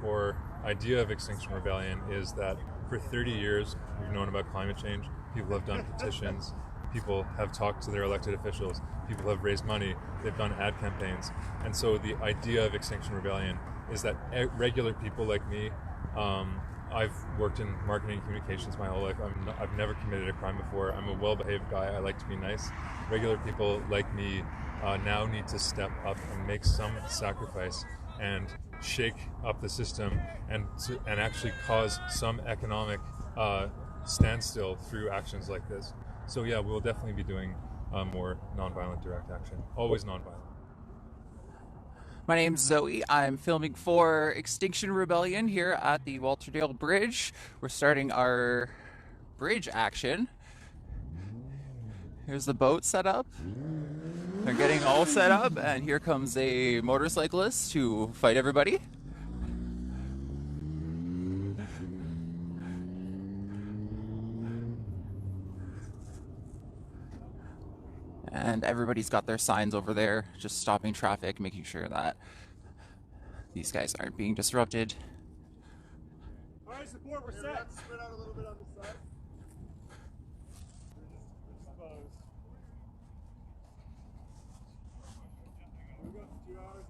core idea of Extinction Rebellion is that for 30 years we've known about climate change. People have done petitions. People have talked to their elected officials. People have raised money. They've done ad campaigns. And so the idea of Extinction Rebellion is that regular people like me, I've worked in marketing and communications my whole life. I've never committed a crime before. I'm a well-behaved guy. I like to be nice. Regular people like me now need to step up and make some sacrifice and shake up the system and actually cause some economic standstill through actions like this. So yeah, we'll definitely be doing more nonviolent direct action. Always nonviolent. My name's Zoe. I'm filming for Extinction Rebellion here at the Walterdale Bridge. We're starting our bridge action. Here's the boat set up. They're getting all set up, and here comes a motorcyclist to fight everybody. And everybody's got their signs over there, just stopping traffic, making sure that these guys aren't being disrupted. All right, support, we're set. Spread out a little bit on the side. We got 2 hours.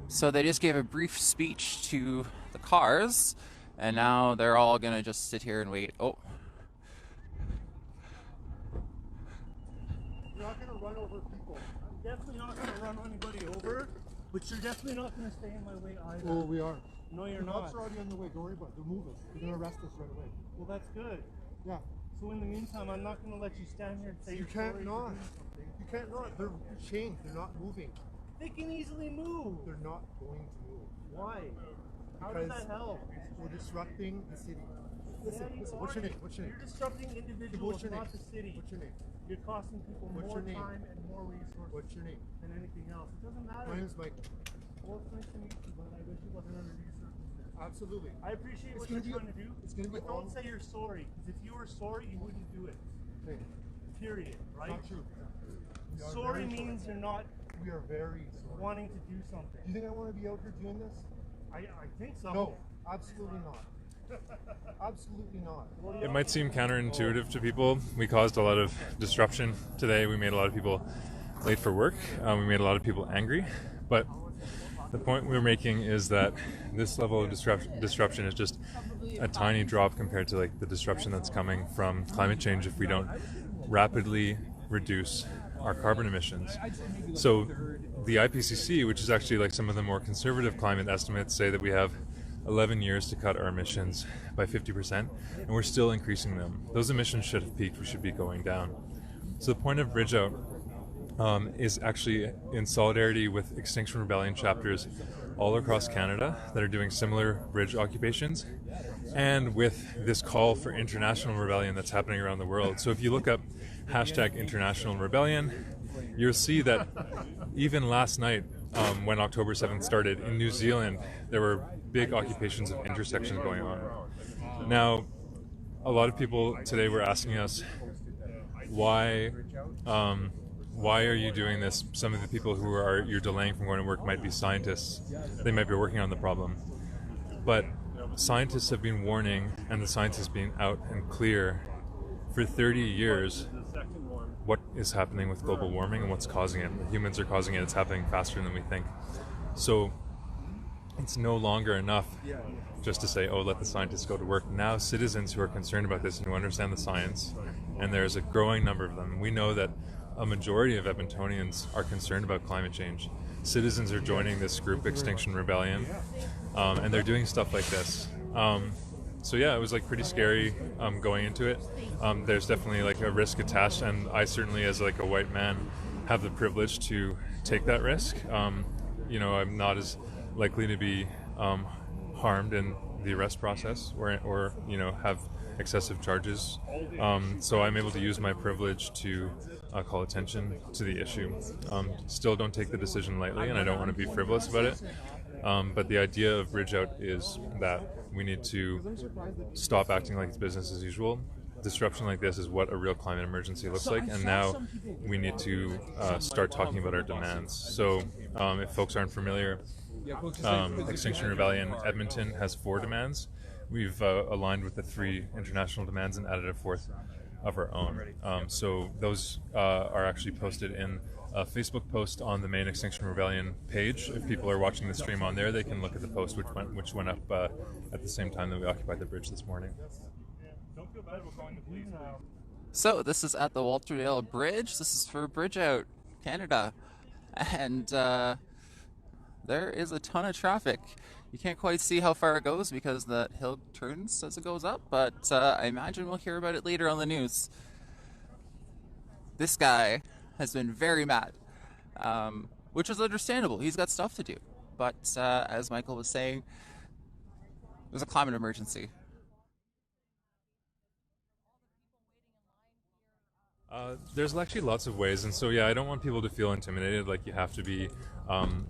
So they just gave a brief speech to the cars, and now they're all gonna just sit here and wait. Oh. You're not going to run over people. I'm definitely not going to run anybody over, but you're definitely not going to stay in my way either. Oh, we are. No, you're The not. cops are already on the way. Don't worry about it. They'll move us. They're going to arrest us right away. Well, that's good. Yeah. So in the meantime, I'm not going to let you stand here and say You you're can't sorry for not. doing something. You can't not. They're chained. They're not moving. They can easily move. They're not going to move. Why? How does Because that help? we're disrupting the city. Listen, Yeah, you listen. What's your are. name? What's your name? You're disrupting individuals, What's your name? not the city. What's your name? You're costing people What's more your name? time and more resources What's your name? than anything else. It doesn't matter. My name's Mike. Well, it's nice to meet you, but I wish it wasn't under these circumstances. Absolutely. I appreciate what gonna you're be- trying to do, it's gonna be but don't all- say you're sorry, because if you were sorry, you wouldn't do it. Okay. Period. Right? Not true. We are Sorry very means you're not We are very sorry. wanting to do something. Do you think I want to be out here doing this? I think so. No. Absolutely not. Absolutely not. It might seem counterintuitive to people. We caused a lot of disruption today. We made a lot of people late for work. We made a lot of people angry. But the point we're making is that this level of disruption is just a tiny drop compared to like the disruption that's coming from climate change if we don't rapidly reduce our carbon emissions. So the IPCC, which is actually like some of the more conservative climate estimates, say that we have 11 years to cut our emissions by 50%, and we're still increasing them. Those emissions should have peaked. We should be going down. So the point of Bridge Out is actually in solidarity with Extinction Rebellion chapters all across Canada that are doing similar bridge occupations, and with this call for international rebellion that's happening around the world. So if you look up hashtag International Rebellion, you'll see that even last night, when October 7th started, in New Zealand, there were big occupations of intersections going on. Now, a lot of people today were asking us, why are you doing this? Some of the people who you're delaying from going to work might be scientists. They might be working on the problem. But scientists have been warning, and the science has been out and clear for 30 years what is happening with global warming and what's causing it. The humans are causing it. It's happening faster than we think. So it's no longer enough just to say, oh, let the scientists go to work. Now citizens who are concerned about this and who understand the science, and there's a growing number of them. We know that a majority of Edmontonians are concerned about climate change. Citizens are joining this group, Extinction Rebellion, and they're doing stuff like this. So yeah, it was like pretty scary going into it. There's definitely like a risk attached, and I certainly, as like a white man, have the privilege to take that risk. You know, I'm not as likely to be harmed in the arrest process or you know, have excessive charges. So I'm able to use my privilege to call attention to the issue. Still don't take the decision lightly, and I don't want to be frivolous about it. But the idea of Bridge Out is that we need to stop acting like it's business as usual, disruption like this is what a real climate emergency looks like, and now we need to start talking about our demands. So if folks aren't familiar, Extinction Rebellion Edmonton has 4 demands. We've aligned with the 3 international demands and added a 4th of our own. So those are actually posted in a Facebook post on the main Extinction Rebellion page. If people are watching the stream on there, they can look at the post which went up at the same time that we occupied the bridge this morning. Don't feel bad about calling the police. So this is at the Walterdale Bridge. This is for Bridge Out Canada, and there is a ton of traffic. You can't quite see how far it goes because that hill turns as it goes up, but I imagine we'll hear about it later on the news. This guy has been very mad, which is understandable. He's got stuff to do. But as Michael was saying, there's a climate emergency. There's actually lots of ways, and so yeah, I don't want people to feel intimidated, like you have to be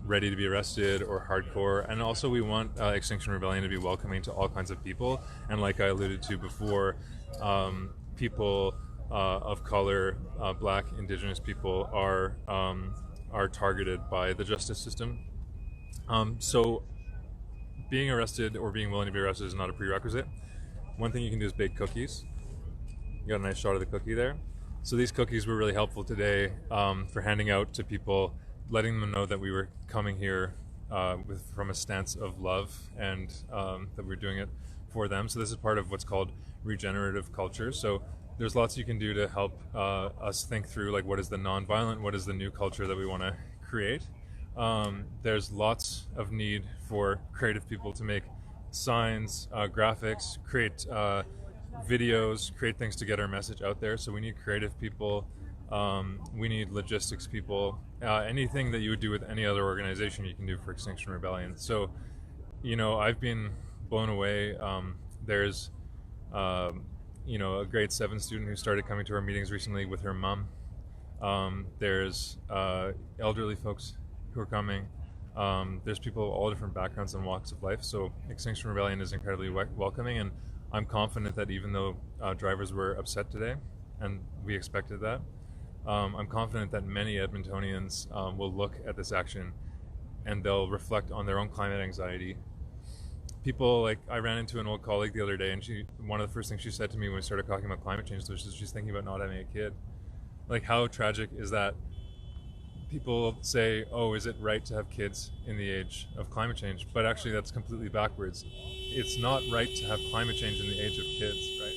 ready to be arrested or hardcore. And also we want Extinction Rebellion to be welcoming to all kinds of people, and like I alluded to before, people of color, Black, Indigenous people are targeted by the justice system. So being arrested or being willing to be arrested is not a prerequisite. One thing you can do is bake cookies. You got a nice shot of the cookie there. So these cookies were really helpful today for handing out to people, letting them know that we were coming here from a stance of love, and that we're doing it for them. So this is part of what's called regenerative culture. So there's lots you can do to help us think through, like, what is the nonviolent, what is the new culture that we want to create. There's lots of need for creative people to make signs, graphics, create videos, create things to get our message out there. So we need creative people, we need logistics people, anything that you would do with any other organization you can do for Extinction Rebellion. So, you know, I've been blown away. There's you know, a grade 7 student who started coming to our meetings recently with her mom. There's elderly folks who are coming. There's people of all different backgrounds and walks of life. So Extinction Rebellion is incredibly welcoming, and I'm confident that even though drivers were upset today, and we expected that, I'm confident that many Edmontonians will look at this action and they'll reflect on their own climate anxiety. People, like, I ran into an old colleague the other day, and one of the first things she said to me when we started talking about climate change was she's thinking about not having a kid. Like, how tragic is that? People say, oh, is it right to have kids in the age of climate change? But actually that's completely backwards. It's not right to have climate change in the age of kids, right?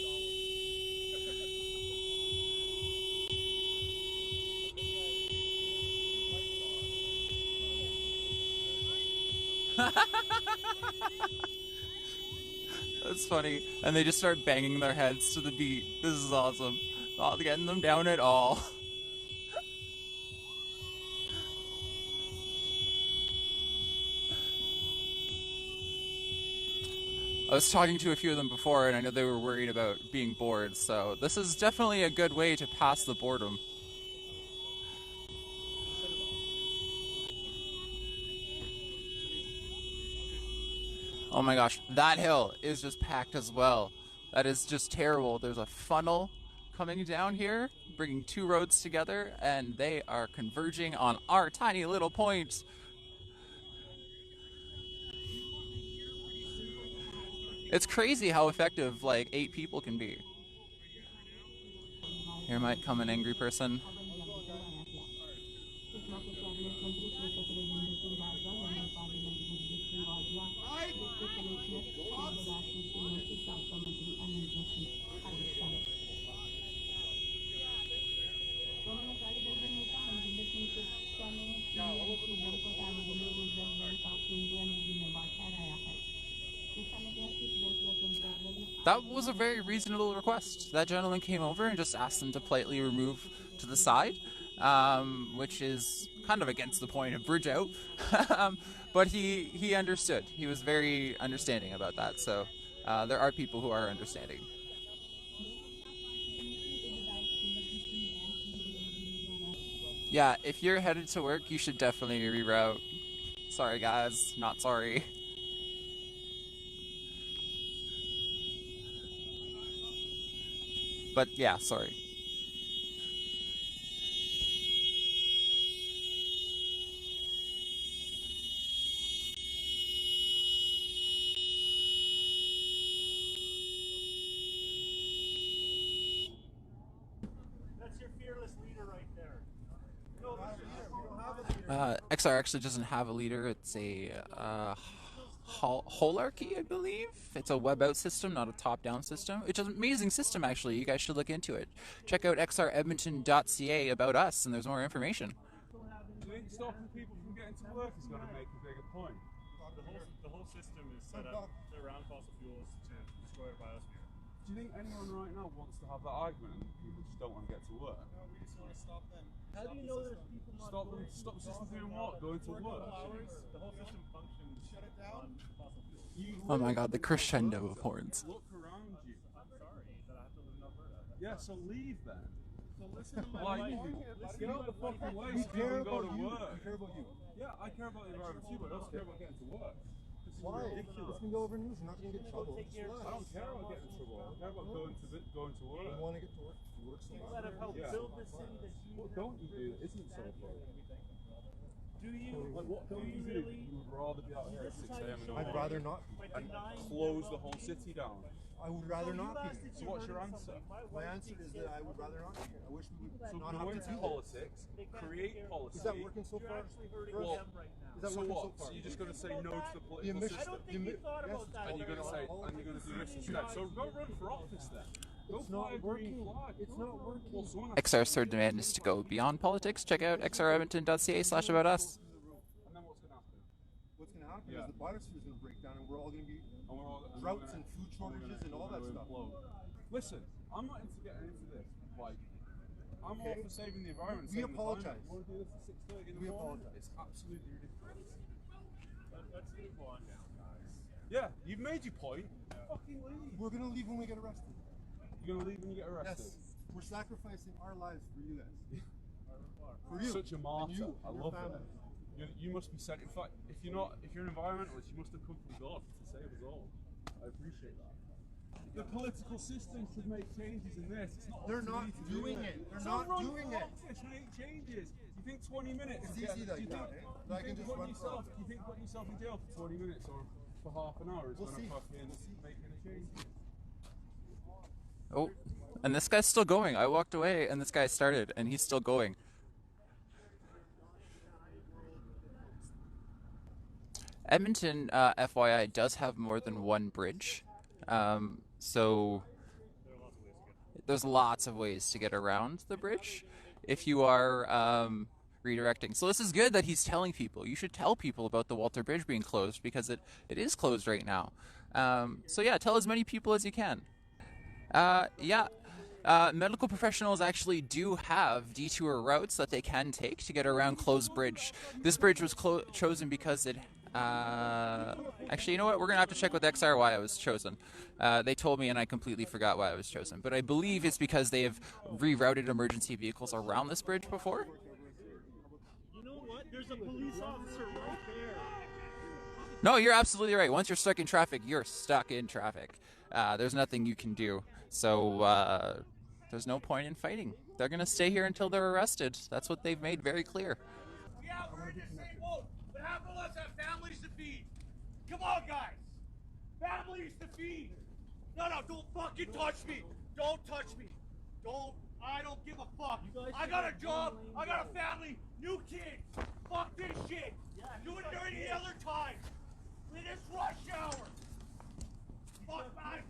That's funny. And they just start banging their heads to the beat. This is awesome. Not getting them down at all. I was talking to a few of them before, and I know they were worried about being bored, so this is definitely a good way to pass the boredom. Oh my gosh, that hill is just packed as well. That is just terrible. There's a funnel coming down here, bringing 2 roads together, and they are converging on our tiny little point. It's crazy how effective, like, 8 people can be. Here might come an angry person. That was a very reasonable request. That gentleman came over and just asked them to politely remove to the side, which is kind of against the point of Bridge Out. But he understood. He was very understanding about that. So there are people who are understanding. Yeah, if you're headed to work, you should definitely reroute. Sorry guys, not sorry. But yeah, sorry. That's your fearless leader right there. No, we don't have a leader. XR actually doesn't have a leader. It's a holarchy, I believe. It's a web out system, not a top down system. It's an amazing system, actually. You guys should look into it. Check out xredmonton.ca about us, and there's more information. Do you think stopping people from getting to work is going to make a bigger point? The whole system is set up around fossil fuels to destroy our biosphere. Do you think anyone right now wants to have that argument and people just don't want to get to work? No, we just want to stop them. How do you know there's people not Stop them, stop the system doing what? Going to work? The whole system functions shut it down. On fossil fuels. Oh my god, the crescendo of horns. Look around you. I'm sorry that I have to live in Alberta. Yeah, so leave then. So listen to my Like, life. get out the fucking way We so you care can go about to you. work. We care about you. Yeah, I care about the environment too, but I also care about getting to work. This is Why? ridiculous. It's gonna go over news. You're not gonna get in trouble. I don't care about getting to work. I care about going to work. You want to get to work? You work so that have hard. helped Yeah. build the city that you What don't you do that isn't so far? do you Like, what don't you do? You would rather be out here at 6 a.m. in the I'd morning rather not be. by and denying close the whole city down. I would rather not be. So what's your answer? My answer is that I would rather not be. I wish we would So not go have into to do politics, create policy. Is that working so You're far? actually hurting Well, them right now. Is that So working what? so far? So you're just going to say no to the The political emission- I system? don't think you thought about that. And you're going to say, All and you're going to do this instead. So go run for office then. Go It's fly not a green working. flag. It's not working. Well, someone has XR's third demand is to go beyond politics. Check out xredmonton.ca/about us. and then what's going to happen? What's going to happen Yeah. is the biosphere is going to break down, and we're all going to be And we're all, and droughts we're and gonna- food we're shortages gonna- and all we're that gonna stuff. implode. Listen, I'm not into getting into this. Like, I'm all for saving the environment. We saving the climate. apologize. You want to do this at 6:30 in the We morning? apologize. It's absolutely ridiculous. Let's move on now, guys. Yeah, you've made your point. Fucking leave. We're going to leave when we get arrested. You're going to leave when you get arrested. Yes. We're sacrificing our lives for you guys. For you. Such a martyr. And you, I and your love family. it. You must be sent. In fact, if you're an environmentalist, you must have come from God to save us all. I appreciate that. The political system should make changes in this. It's not. They're up to not me to doing do it. They're So not run doing for it. office, make changes. You think 20 minutes? It's to get- easy like you think, that, eh? you I can think just putting run for yourself, office. you think putting yourself in jail for 20 minutes or for half an hour is We'll going see. to fucking make any change? Oh, and this guy's still going. I walked away, and this guy started, and he's still going. Edmonton, FYI, does have more than one bridge. So there's lots of ways to get around the bridge if you are redirecting. So this is good that he's telling people. You should tell people about the Walter Bridge being closed because it is closed right now. So yeah, tell as many people as you can. Medical professionals actually do have detour routes that they can take to get around closed bridge. This bridge was chosen because it actually, you know what? We're gonna have to check with XR why it was chosen. They told me, and I completely forgot why it was chosen. But I believe it's because they have rerouted emergency vehicles around this bridge before. You know what? There's a police officer right there. No, you're absolutely right. Once you're stuck in traffic, you're stuck in traffic. There's nothing you can do. So there's no point in fighting. They're gonna stay here until they're arrested. That's what they've made very clear. Yeah, we're in the same boat, but half of us have families to feed. Come on, guys. Families to feed. No, don't fucking touch me. Don't touch me. I don't give a fuck. I got a job. I got a family. New kids. Fuck this shit. Do it during the other time. In this rush hour. Fuck, man.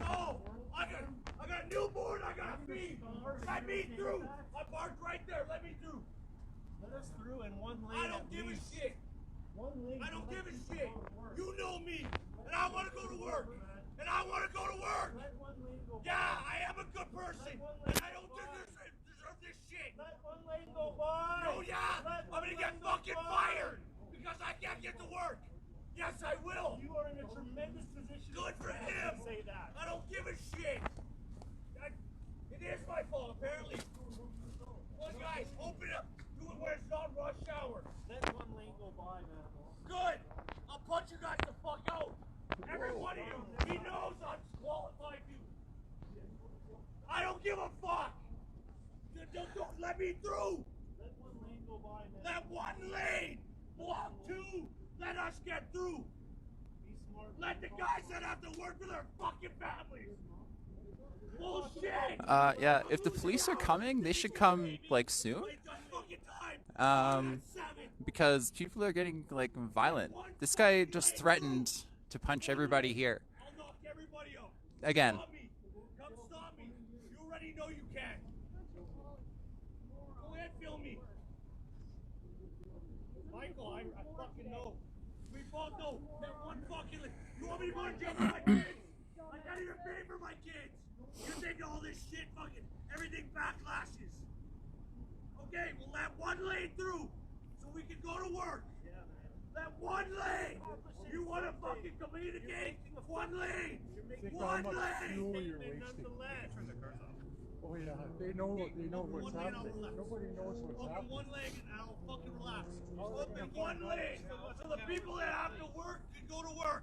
No. I got a newborn. I got to feed. Let me through. I parked right there. Let me through. Let us through in one lane. I don't give a shit. One lane. I don't give a shit. You know me, and I want to go to work. And I want to go to work. Let one lane go. Yeah, I am a good person, and I don't deserve this shit. Let one lane go by. Oh yeah, I'm gonna get fucking fired because I can't get to work. Yes, I will. You are in a tremendous position. Good for him. Say that. I don't give a shit. It is my fault, apparently. Well, guys, open up. Do it where it's not rush hour. Let one lane go by, man. Good. I'll punch you guys the fuck out. Every one of you. He knows I'm qualified to. give a fuck. Don't let me through. Let one lane go by, man. Let one lane. Block 2. Let us get through. Be smart. Let the guys that have to work with their fucking families. Bullshit. Yeah, if the police are coming, they should come, like, soon. Because people are getting, like, violent. This guy just threatened to punch everybody here. I'll knock everybody out. Again. Come stop me. You already know you can. Go ahead, film me. Michael, I fucking know. We both know that one fucking... You want me to go and jump my kids? I can't even pay for my kids. You think all this shit fucking... Everything backlashes. Okay, we'll let one lane through so we can go to work. Yeah, man. Let one lane. You want to fucking communicate? One lane. One lane. Turn the cars off. Oh yeah, they know what's happening. Nobody knows what's happening. One leg and I'll fucking relax. Open one leg so the people that have to work can go to work.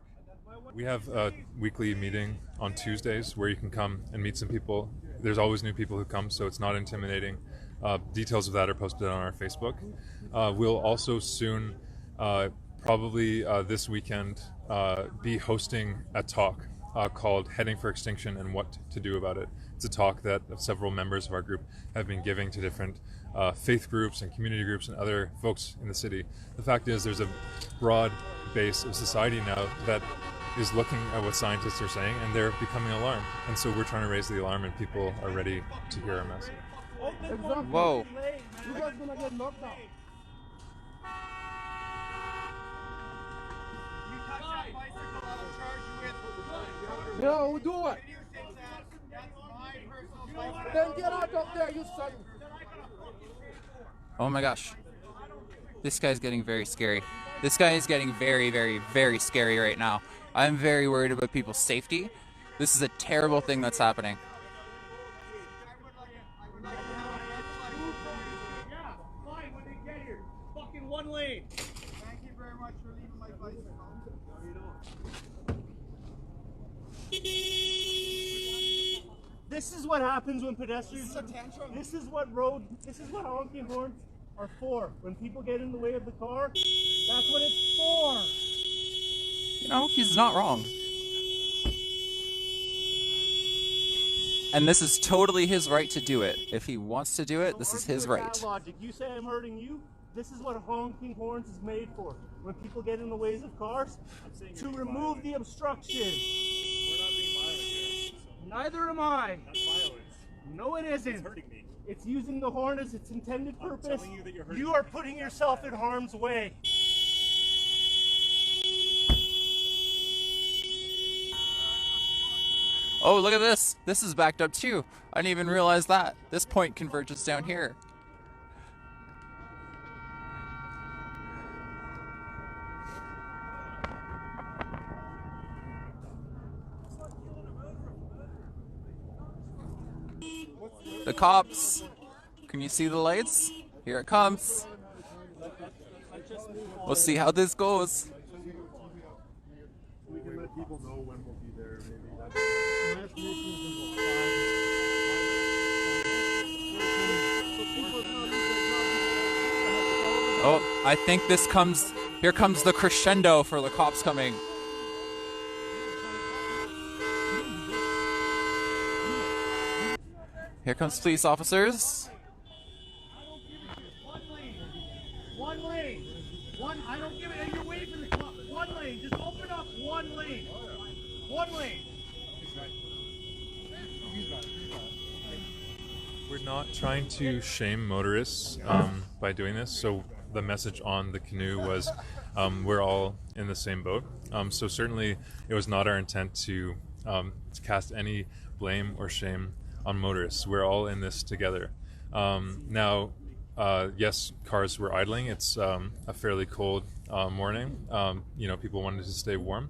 We have a weekly meeting on Tuesdays where you can come and meet some people. There's always new people who come, so it's not intimidating. Details of that are posted on our Facebook. We'll also soon, probably this weekend, be hosting a talk called Heading for Extinction and What to Do About It. It's a talk that several members of our group have been giving to different faith groups and community groups and other folks in the city. The fact is there's a broad base of society now that is looking at what scientists are saying, and they're becoming alarmed. And so we're trying to raise the alarm, and people are ready to hear our message. Whoa. You guys gonna get knocked out. You touch that bicycle, I'll charge you with... Yeah, we'll do it. That's my personal bicycle. Then get out of there, you son. Oh my gosh. This guy's getting very scary. This guy is getting very, very, very scary right now. I'm very worried about people's safety. This is a terrible thing that's happening. Yeah, fine when they get here. Fucking one lane. Thank you very much for leaving my bicycle. This is what happens when pedestrians. This is what honking horns are for. When people get in the way of the car, that's what it's for. You know, he's not wrong. And this is totally his right to do it. If he wants to do it, this is his right. That logic. You say I'm hurting you. This is what honking horns is made for. When people get in the ways of cars, to remove the obstruction. We're not being violent here. So Neither am I. that's violence. No, it isn't. It's hurting me. It's using the horn as its intended purpose. telling you that you're hurting You are putting yourself in harm's way. Oh, look at this. This is backed up too. I didn't even realize that. This point converges down here. The cops. Can you see the lights? Here it comes. We'll see how this goes. We can let people know when we'll be there. Oh, I think this comes. Here comes the crescendo for the cops coming. Here comes police officers. One lane. I don't give it. You're waving the clock. One lane. Just open up one lane. One lane. We're not trying to shame motorists by doing this. So the message on the canoe was we're all in the same boat. So certainly it was not our intent to cast any blame or shame on motorists. We're all in this together. Now, yes, cars were idling. It's a fairly cold morning. People wanted to stay warm.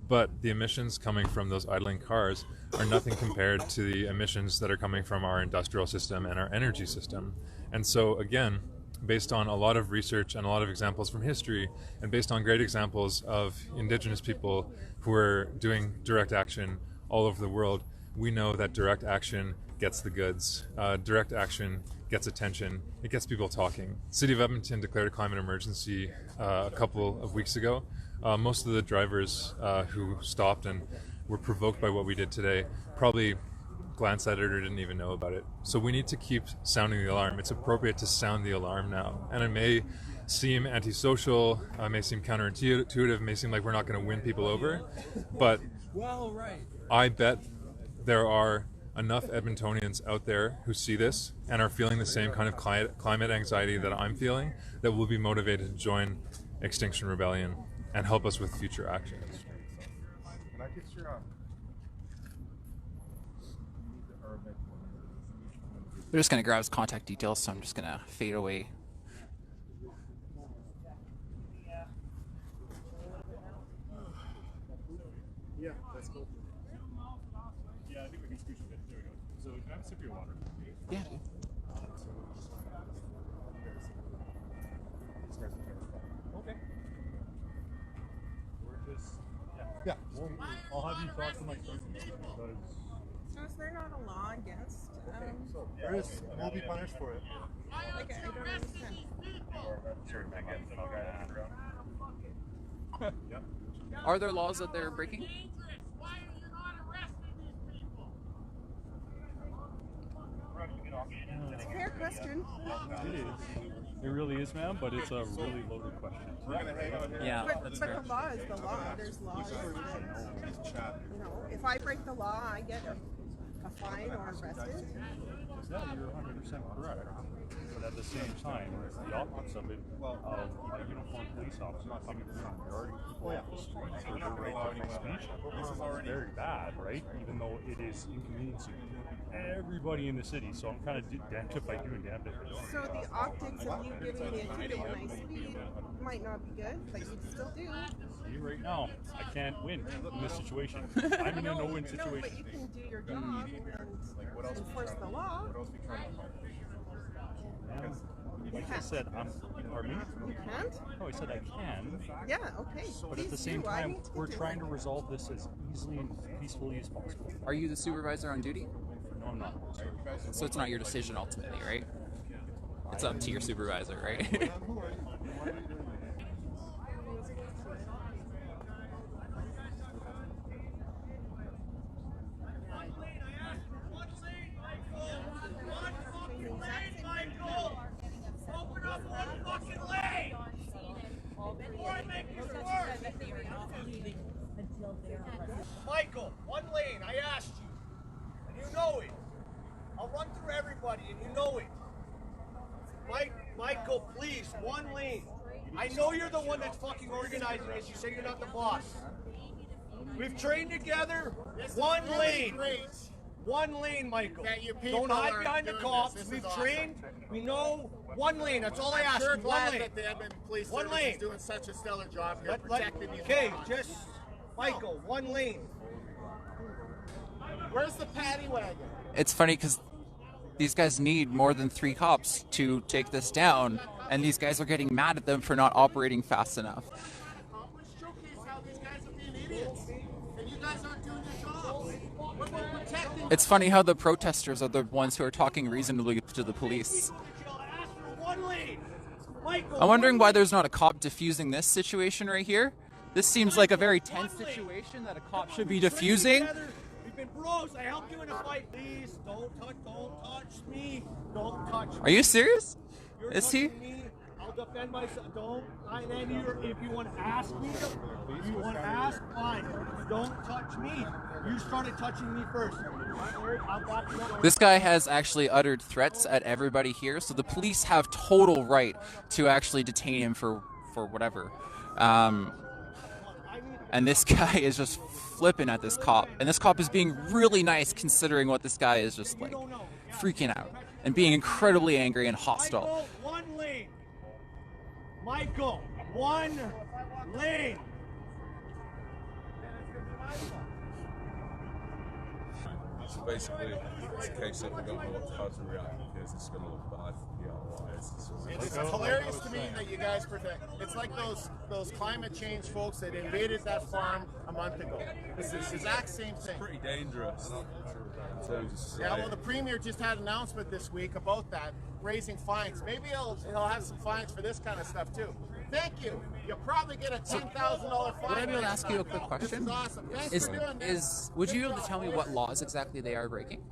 But the emissions coming from those idling cars are nothing compared to the emissions that are coming from our industrial system and our energy system. And so, again, based on a lot of research and a lot of examples from history, and based on great examples of Indigenous people who are doing direct action all over the world, we know that direct action gets the goods. Direct action gets attention. It gets people talking. City of Edmonton declared a climate emergency a couple of weeks ago. Most of the drivers who stopped and were provoked by what we did today probably glanced at it or didn't even know about it. So we need to keep sounding the alarm. It's appropriate to sound the alarm now. And it may seem antisocial, may seem counterintuitive, may seem like we're not going to win people over, but I bet there are enough Edmontonians out there who see this and are feeling the same kind of climate anxiety that I'm feeling, that will be motivated to join Extinction Rebellion and help us with future actions. Can I get your We're just going to grab his contact details, so I'm just going to fade away. Yeah, that's cool. Yeah, I think we can scooch a bit. There we go. So can I have a sip of your water? Yeah, dude. Okay. We're just, Yeah. I'll have you talk to my cousin because So is there not a law against, So there is, and we'll be punished for it. like, I don't understand. Are there laws that they're breaking? It's a fair question. it is. It really is, ma'am, but it's a really loaded question. Yeah, But the law is the law. There's laws that, you know, if I break the law, I get a fine or arrested. Yeah, you're 100% correct. But at the same time, the optics of it, of a uniformed police officer coming through and guarding people off the streets for their right to free speech, this is very bad, right? Even though it is inconveniencing everybody in the city. So I'm kind of damned if I do and damned if I don't. So the optics of you giving me a ticket when I speed might not be good, but you still do. See, right now, I can't win in this situation. I'm in a no-win No, situation. but you can do your job and enforce the law. Like I said, pardon me? You can't? No, I said I can, Yeah, okay. but at the Please same do. I time, need to we're do trying it. to resolve this as easily and peacefully as possible. Are you the supervisor on duty? No, I'm not. So it's not your decision ultimately, right? It's up to your supervisor, right? Michael, one lane, I asked you. And you know it. I'll run through everybody and you know it. Michael, please, one lane. I know you're the one that's fucking organizing this. You say you're not the boss. We've trained together. One lane. One lane, Michael. Don't hide behind the cops. We've trained. We know. One lane. That's all I ask you. One lane. That the Edmonton Police One Service lane. is doing such a stellar job here protecting these Okay, laws. just Michael, one lane. Where's the paddy wagon? It's funny because these guys need more than 3 cops to take this down, and these guys are getting mad at them for not operating fast enough. Let's showcase how these guys are being idiots, and you guys aren't doing your jobs. What about protecting? It's funny how the protesters are the ones who are talking reasonably to the police. Ask for one lane. Michael, I'm wondering why there's not a cop diffusing this situation right here. This seems like a very tense situation that a cop should be diffusing. We've been bros. I helped you in a fight. Please don't touch me. Don't touch me. Are you serious? You're Is he? touching me. I'll defend myself. Don't. And then if you want to ask me, if you want to ask, fine. Don't touch me. You started touching me first. I'll back you up. This guy has actually uttered threats at everybody here, so the police have total right to actually detain him for whatever. And this guy is just flipping at this cop, and this cop is being really nice considering what this guy is just like freaking out and being incredibly angry and hostile. Michael, one lane. Michael, one lane. So basically, it's a case of we don't know how to react because it's going to look bad for PLYs. It's hilarious to me that you guys protect. It's like those climate change folks that invaded that farm a month ago. It's the exact same thing. Pretty dangerous. concludes the society. Yeah, well, the Premier just had an announcement this week about that, raising fines. Maybe he'll have some fines for this kind of stuff too. Thank you. You'll probably get a $10,000 fine. Would I be able to ask you a quick question? This is awesome. Thanks for doing this. Would you be able to tell me what laws exactly they are breaking?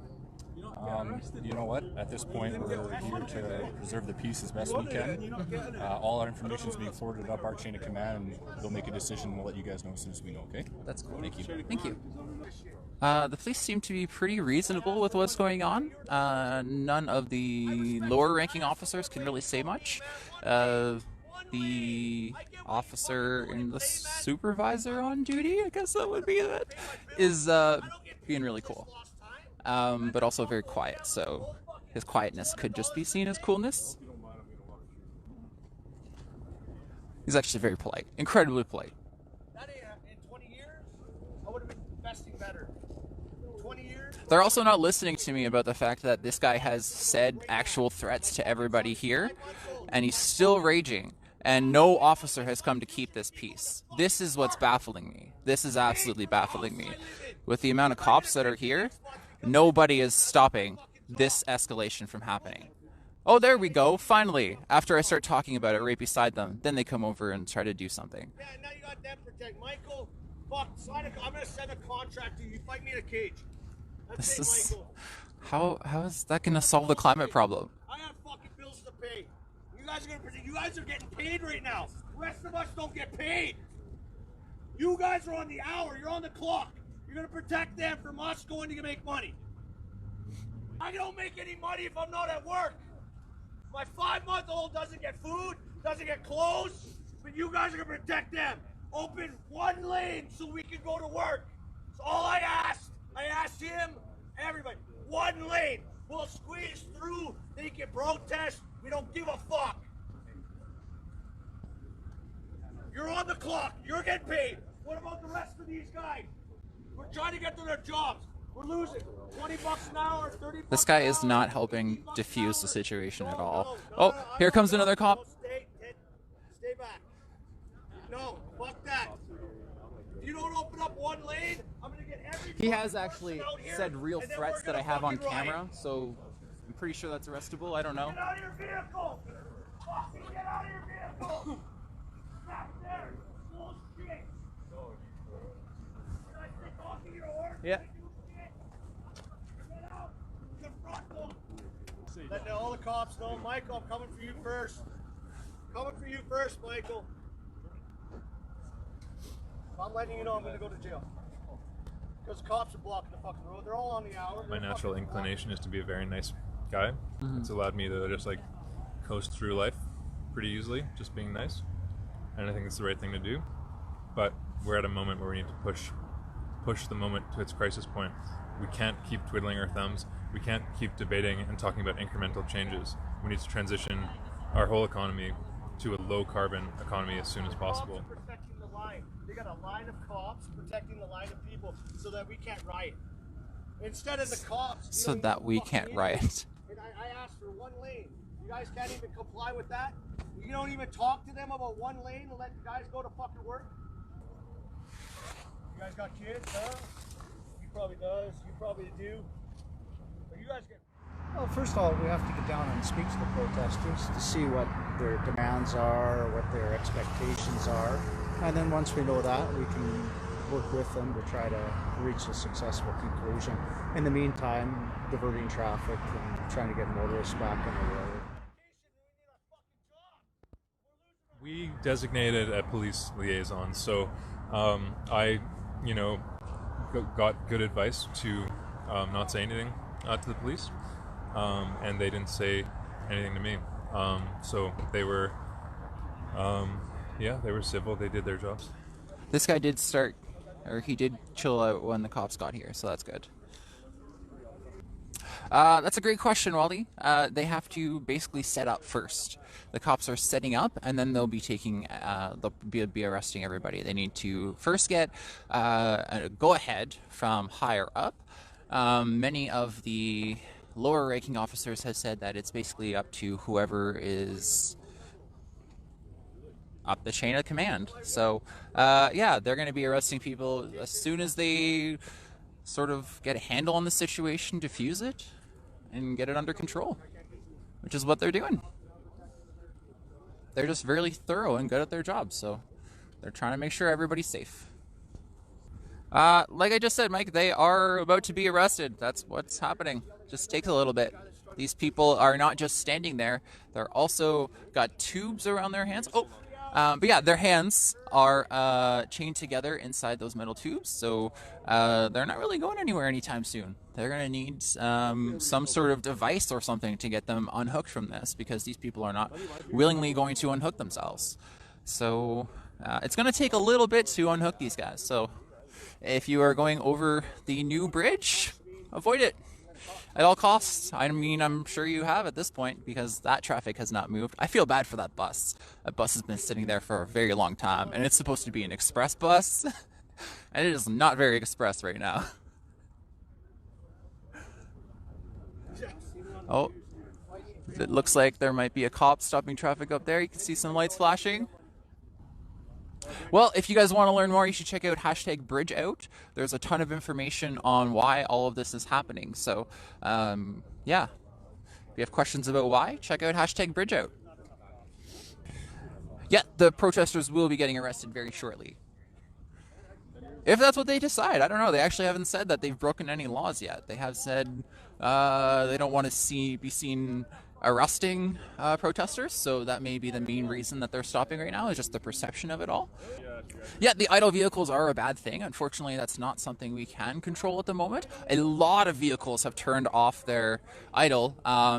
You know what? At this point, we're here to preserve the peace as best we can. All our information is being forwarded up our chain of command, and we'll make a decision and we'll let you guys know as soon as we know, okay? That's cool. Thank you. Thank you. The police seem to be pretty reasonable with what's going on. None of the lower-ranking officers can really say much. The officer and the supervisor on duty, I guess that would be it, is being really cool. But also very quiet, so his quietness could just be seen as coolness. He's actually very polite, incredibly polite. In 20 years, I would have been investing better. 20 years. They're also not listening to me about the fact that this guy has said actual threats to everybody here, and he's still raging, and no officer has come to keep this peace. This is what's baffling me. This is absolutely baffling me. With the amount of cops that are here, nobody is stopping this escalation from happening. Oh, there we go, finally. After I start talking about it right beside them, then they come over and try to do something. Yeah, now you got them protect. Michael, fuck, I'm going to send a contract to you. You fight me in a cage. That's This it, is... Michael. How is that going to solve the climate problem? I have fucking bills to pay. You guys are going to protect. You guys are getting paid right now. The rest of us don't get paid. You guys are on the hour. You're on the clock. You're going to protect them from us going to make money. I don't make any money if I'm not at work. My 5-month-old doesn't get food, doesn't get clothes, but you guys are going to protect them. Open one lane so we can go to work. That's all I asked. I asked him, everybody, one lane. We'll squeeze through. They can protest. We don't give a fuck. You're on the clock. You're getting paid. What about the rest of these guys? We're trying to get to their jobs. We're losing. $20 an hour, $30. This guy is not helping diffuse the situation at all. Oh, here comes another cop. Stay back. No, fuck that. If you don't open up one lane, I'm gonna get every. He has actually out here, said real and then threats we're that I gonna have on fucking riot. camera, so I'm pretty sure that's arrestable. I don't know. Get out of your vehicle! Fucking get out of your vehicle! Back there! Bullshit! Did I say talking to your horse? Yeah. Get out! Confront them! Let all the cops know, Michael, I'm coming for you first. Coming for you first, Michael. I'm letting you know I'm going to go to jail. Because the cops are blocking the fucking road. They're all on the hour. My natural inclination is to be a very nice guy. It's allowed me to just like coast through life pretty easily, just being nice. And I think it's the right thing to do. But we're at a moment where we need to push the moment to its crisis point. We can't keep twiddling our thumbs. We can't keep debating and talking about incremental changes. We need to transition our whole economy to a low-carbon economy as soon as possible. Cops are protecting the line. They got a line of cops protecting the line of people so that we can't riot. Instead of the cops... So that we can't riot. And I asked for one lane. You guys can't even comply with that? You don't even talk to them about one lane and let the guys go to fucking work? You guys got kids, huh? You probably does. You probably do. But you guys get... Well, first of all, we have to get down and speak to the protesters to see what their demands are, what their expectations are. And then once we know that, we can work with them to try to reach a successful conclusion. In the meantime, diverting traffic and trying to get motorists back on the road. We designated a police liaison, so I, got good advice to not say anything to the police, and they didn't say anything to me. So they were, they were civil. They did their jobs. This guy did start, or he did chill out when the cops got here, so that's good. That's a great question, Wally. They have to basically set up first. The cops are setting up, and then they'll be taking, they'll be arresting everybody. They need to first get a go-ahead from higher up. Many of the lower-ranking officers have said that it's basically up to whoever is up the chain of command. So, they're going to be arresting people as soon as they sort of get a handle on the situation, diffuse it, and get it under control, which is what they're doing. They're just really thorough and good at their job, so they're trying to make sure everybody's safe. Like I just said, Mike, they are about to be arrested. That's what's happening. Just takes a little bit. These people are not just standing there. They're also got tubes around their hands. But yeah, their hands are chained together inside those metal tubes, so they're not really going anywhere anytime soon. They're going to need some sort of device or something to get them unhooked from this, because these people are not willingly going to unhook themselves. So it's going to take a little bit to unhook these guys. So if you are going over the new bridge, avoid it at all costs. I mean, I'm sure you have at this point, because that traffic has not moved. I feel bad for that bus. That bus has been sitting there for a very long time, and it's supposed to be an express bus, and it is not very express right now. Oh, it looks like there might be a cop stopping traffic up there. You can see some lights flashing. Well, if you guys want to learn more, you should check out #BridgeOut. There's a ton of information on why all of this is happening. So, yeah, if you have questions about why, check out #BridgeOut. Yeah, the protesters will be getting arrested very shortly. If that's what they decide. I don't know. They actually haven't said that they've broken any laws yet. They have said they don't want to be seen arresting protesters, so that may be the main reason that they're stopping right now, is just the perception of it all. Yeah, the idle vehicles are a bad thing. Unfortunately, that's not something we can control at the moment. A lot of vehicles have turned off their idle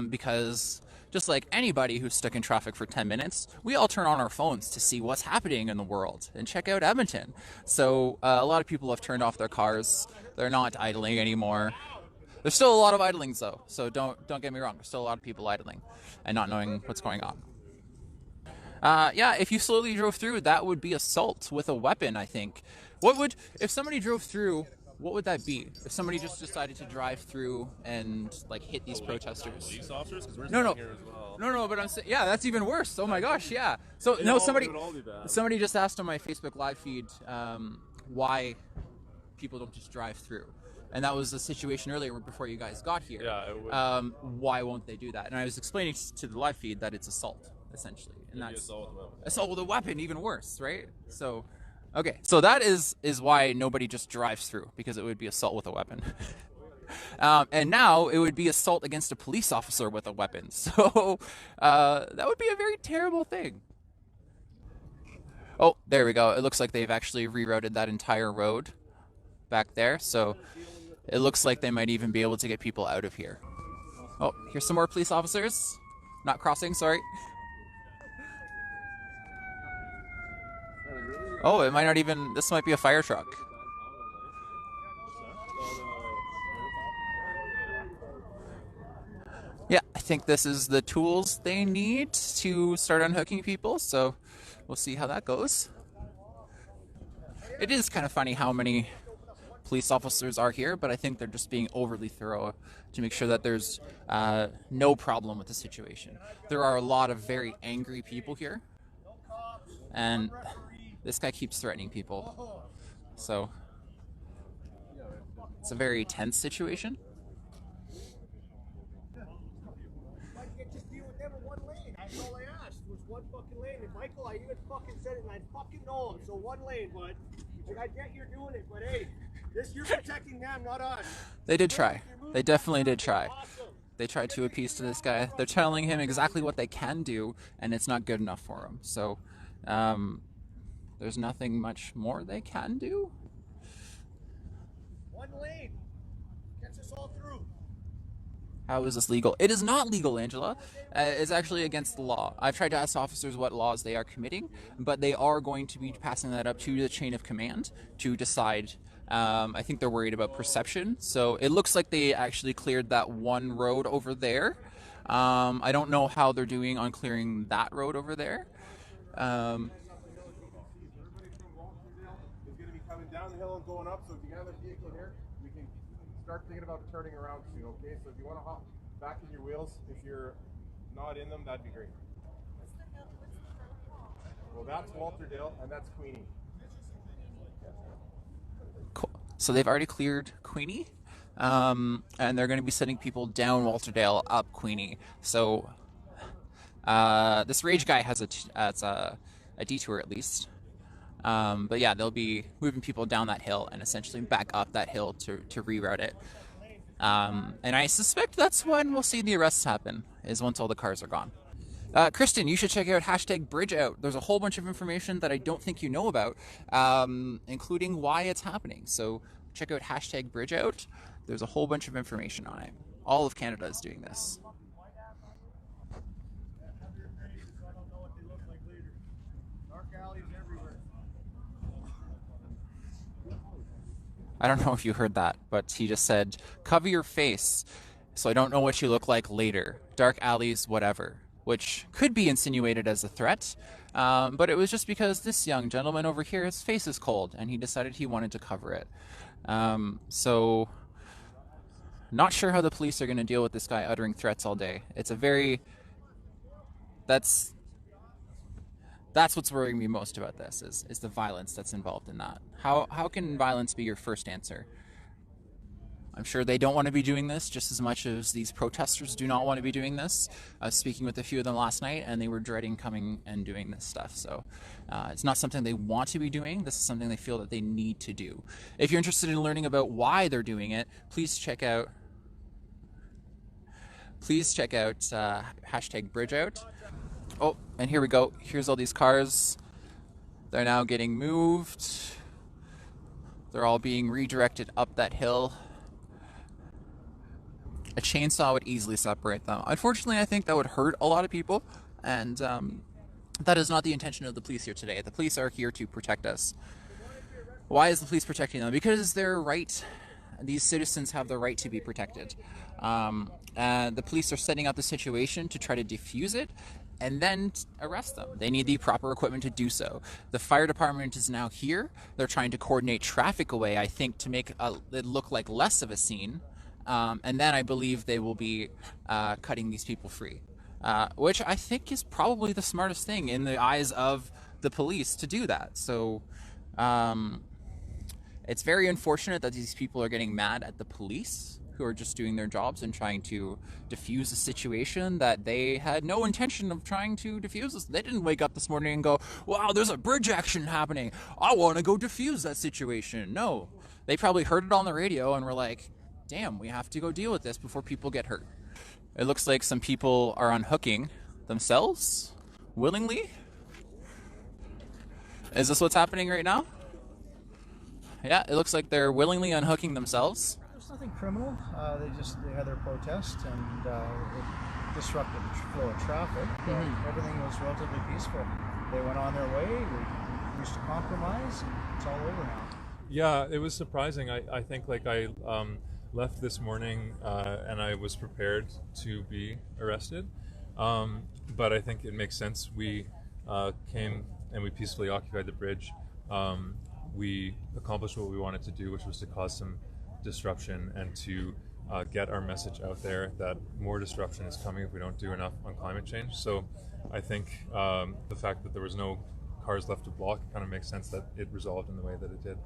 because, just like anybody who's stuck in traffic for 10 minutes, we all turn on our phones to see what's happening in the world and check out Edmonton. So a lot of people have turned off their cars. They're not idling anymore. There's still a lot of idlings though, so don't get me wrong. There's still a lot of people idling and not knowing what's going on. Yeah, if you slowly drove through, that would be assault with a weapon, I think. If somebody drove through, what would that be? If somebody just decided to drive through and like hit these protesters? Police officers? 'Cause we're No, here as well. no, but I'm saying, yeah, that's even worse. Oh my gosh, yeah. So no, somebody just asked on my Facebook live feed why people don't just drive through. And that was the situation earlier before you guys got here. Yeah, it would. Why won't they do that? And I was explaining to the live feed that it's assault, essentially. And that's assault with a weapon, even worse, right? So, okay. So that is why nobody just drives through, because it would be assault with a weapon. And now it would be assault against a police officer with a weapon. So that would be a very terrible thing. Oh, there we go. It looks like they've actually rerouted that entire road back there. So it looks like they might even be able to get people out of here. Oh, here's some more police officers. Not crossing, sorry. Oh, it might not even... This might be a fire truck. Yeah, I think this is the tools they need to start unhooking people, so we'll see how that goes. It is kind of funny how many police officers are here, but I think they're just being overly thorough to make sure that there's no problem with the situation. There are a lot of very angry people here, and this guy keeps threatening people. So it's a very tense situation. Just deal with them in one lane. That's all I asked was one fucking lane. And Michael, I even fucking said it, and I fucking know him. So one lane, bud. Like, I get you're doing it, but hey, you're protecting them, not us. They did try. They definitely did try. They tried to appease to this guy. They're telling him exactly what they can do, and it's not good enough for him. So there's nothing much more they can do. One lane. Gets us all through. How is this legal? It is not legal, Angela. It's actually against the law. I've tried to ask officers what laws they are committing, but they are going to be passing that up to the chain of command to decide. I think they're worried about perception. So it looks like they actually cleared that one road over there. I don't know how they're doing on clearing that road over there. It's going to be coming down the hill and going up, so if you have a vehicle here, we can start thinking about turning around soon, okay? So if you want to hop back in your wheels, if you're not in them, that'd be great. Well, that's Walterdale, and that's Queenie. So they've already cleared Queenie, and they're going to be sending people down Walterdale up Queenie. So this rage guy has a detour at least. But yeah, they'll be moving people down that hill and essentially back up that hill to reroute it. And I suspect that's when we'll see the arrests happen, is once all the cars are gone. Kristen, you should check out #BridgeOut. There's a whole bunch of information that I don't think you know about, including why it's happening. So check out #BridgeOut. There's a whole bunch of information on it. All of Canada is doing this. I don't know if you heard that, but he just said, cover your face so I don't know what you look like later. Dark alleys, whatever. Which could be insinuated as a threat, but it was just because this young gentleman over here, his face is cold, and he decided he wanted to cover it. So, not sure how the police are going to deal with this guy uttering threats all day. It's a very... That's what's worrying me most about this, is the violence that's involved in that. How can violence be your first answer? I'm sure they don't want to be doing this just as much as these protesters do not want to be doing this. I was speaking with a few of them last night, and they were dreading coming and doing this stuff. So it's not something they want to be doing. This is something they feel that they need to do. If you're interested in learning about why they're doing it, please check out #BridgeOut. Oh, and here we go. Here's all these cars. They're now getting moved. They're all being redirected up that hill. A chainsaw would easily separate them. Unfortunately, I think that would hurt a lot of people, and that is not the intention of the police here today. The police are here to protect us. Why is the police protecting them? Because they're right. These citizens have the right to be protected. And the police are setting up the situation to try to defuse it and then arrest them. They need the proper equipment to do so. The fire department is now here. They're trying to coordinate traffic away, I think, to make it look like less of a scene. And then I believe they will be cutting these people free, which I think is probably the smartest thing in the eyes of the police to do that. So it's very unfortunate that these people are getting mad at the police, who are just doing their jobs and trying to diffuse a situation that they had no intention of trying to diffuse. They didn't wake up this morning and go, wow, there's a bridge action happening, I want to go diffuse that situation. No, they probably heard it on the radio and were like, damn, we have to go deal with this before people get hurt. It looks like some people are unhooking themselves willingly. Is this what's happening right now? Yeah, it looks like they're willingly unhooking themselves. There's nothing criminal. They had their protest, and it disrupted the flow of traffic. Everything was relatively peaceful. They went on their way. We reached a compromise. It's all over now. Yeah, it was surprising. I think I left this morning and I was prepared to be arrested, but I think it makes sense. We came and we peacefully occupied the bridge. We accomplished what we wanted to do, which was to cause some disruption and to get our message out there that more disruption is coming if we don't do enough on climate change. So I think the fact that there was no cars left to block, it kind of makes sense that it resolved in the way that it did.